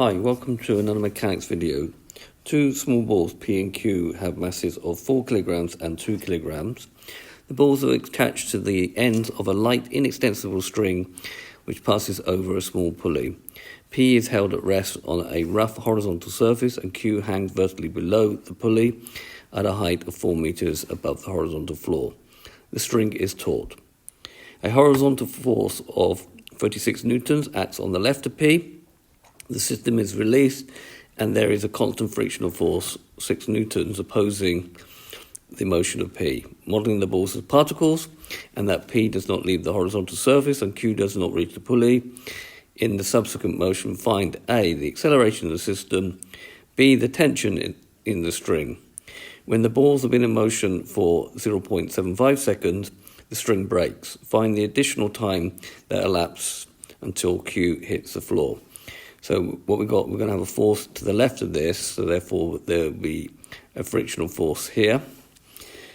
Hi, welcome to another mechanics video. Two small balls, P and Q, have masses of 4 kilograms and 2 kilograms. The balls are attached to the ends of a light, inextensible string which passes over a small pulley. P is held at rest on a rough horizontal surface and Q hangs vertically below the pulley at a height of 4 meters above the horizontal floor. The string is taut. A horizontal force of 36 newtons acts on the left of P. The system is released and there is a constant frictional force, 6 newtons, opposing the motion of P. Modelling the balls as particles and that P does not leave the horizontal surface and Q does not reach the pulley. In the subsequent motion, find A, the acceleration of the system, B, the tension in the string. When the balls have been in motion for 0.75 seconds, the string breaks. Find the additional time that elapses until Q hits the floor. So what we're going to have a force to the left of this, so therefore there will be a frictional force here.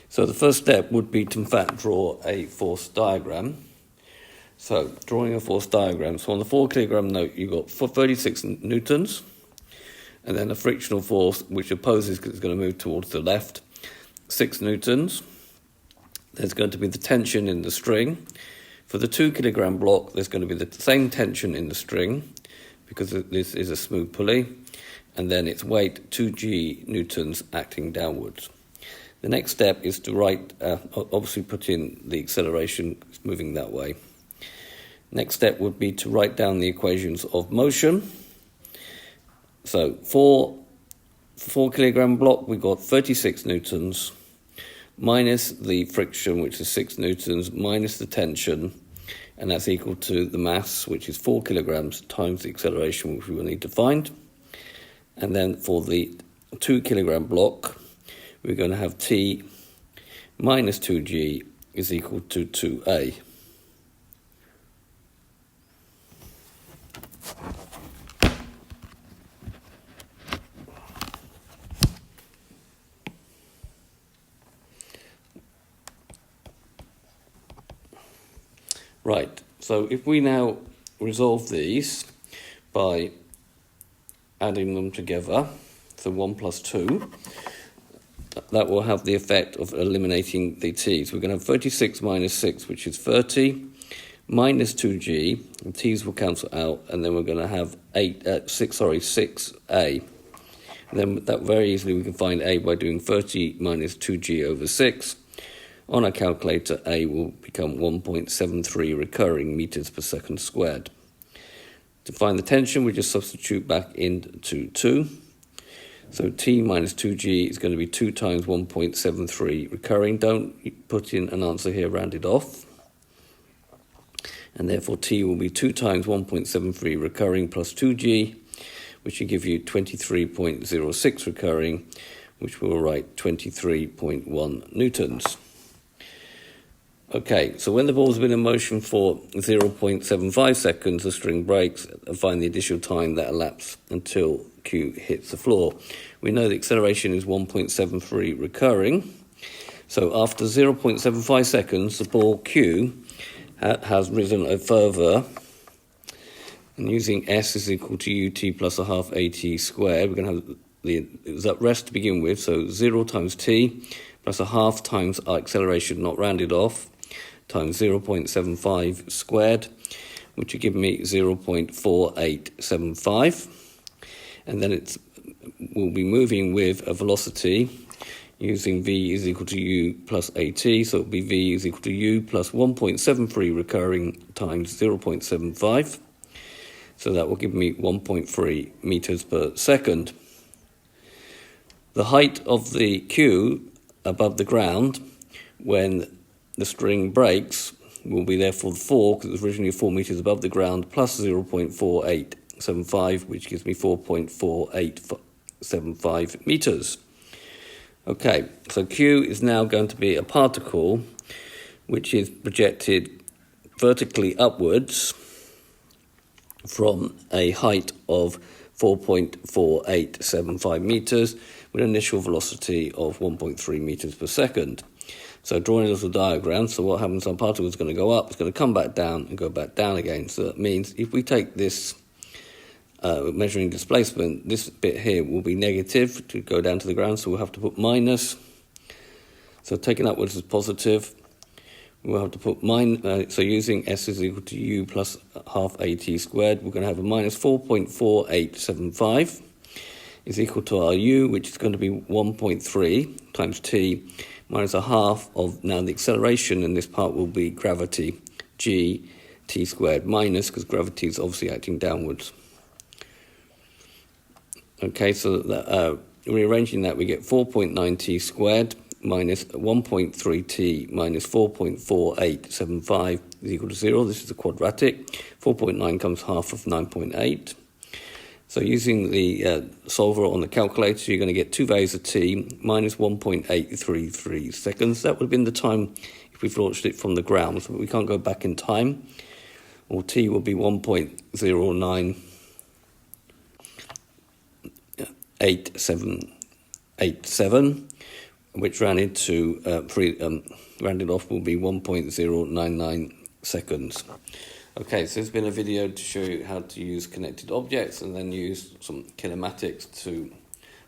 So the first step would be to in fact draw a force diagram. So drawing a force diagram, so on the 4 kilogram note you've got 36 newtons, and then a frictional force which opposes because it's going to move towards the left, 6 newtons. There's going to be the tension in the string. For the 2 kilogram block there's going to be the same tension in the string, because this is a smooth pulley, and then its weight 2g newtons acting downwards. The next step is to obviously put in the acceleration moving that way. Next step would be to write down the equations of motion. So for 4 kilogram block we've got 36 newtons minus the friction, which is 6 newtons, minus the tension, and that's equal to the mass, which is 4 kilograms, times the acceleration, which we will need to find. And then for the 2 kilogram block, we're going to have T minus 2G is equal to 2A. Right, so if we now resolve these by adding them together, so 1 plus 2, that will have the effect of eliminating the t's. We're going to have 36 minus 6, which is 30, minus 2g, and t's will cancel out, and then we're going to have 6a. And then that very easily we can find a by doing 30 minus 2g over 6. On our calculator, A will become 1.73 recurring meters per second squared. To find the tension, we just substitute back into 2. So T minus 2G is going to be 2 times 1.73 recurring. Don't put in an answer here rounded off. And therefore T will be 2 times 1.73 recurring plus 2G, which will give you 23.06 recurring, which we'll write 23.1 newtons. Okay, so when the ball's been in motion for 0.75 seconds, the string breaks, and find the additional time that elapses until Q hits the floor. We know the acceleration is 1.73 recurring. So after 0.75 seconds, the ball Q has risen a further, and using S is equal to ut plus a half at squared, we're going to have it was at rest to begin with, so 0 times t plus a half times our acceleration not rounded off, times 0.75 squared, which will give me 0.4875. And then we'll be moving with a velocity using v is equal to u plus at, so it'll be v is equal to u plus 1.73 recurring times 0.75. So that will give me 1.3 meters per second. The height of the Q above the ground when the string breaks will be therefore 4, because it was originally 4 meters above the ground, plus 0.4875, which gives me 4.4875 meters. Okay, so Q is now going to be a particle which is projected vertically upwards from a height of 4.4875 meters with an initial velocity of 1.3 meters per second. So drawing a little diagram, so what happens, our particle is going to go up, it's going to come back down and go back down again. So that means if we take this measuring displacement, this bit here will be negative to go down to the ground, so we'll have to put minus. So taking upwards is positive. We'll have to put so using S is equal to U plus half AT squared, we're going to have a minus 4.4875 is equal to our U, which is going to be 1.3 times T minus a half of, now the acceleration in this part will be gravity, G T squared minus, because gravity is obviously acting downwards. Okay, so rearranging that, we get 4.9 T squared minus 1.3 T minus 4.4875 is equal to 0. This is a quadratic. 4.9 comes half of 9.8. So using the solver on the calculator, you're going to get two values of T minus 1.833 seconds. That would have been the time if we've launched it from the ground, so we can't go back in time. Or T will be 1.098787, which rounded off will be 1.099 seconds. Okay, so it's been a video to show you how to use connected objects and then use some kinematics to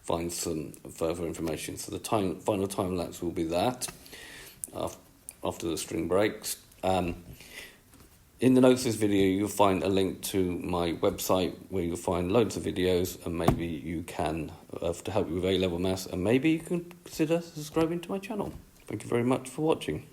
find some further information. So the final time lapse will be that after the string breaks. In the notes of this video, you'll find a link to my website where you'll find loads of videos, and maybe you can, to help you with A-level maths, and maybe you can consider subscribing to my channel. Thank you very much for watching.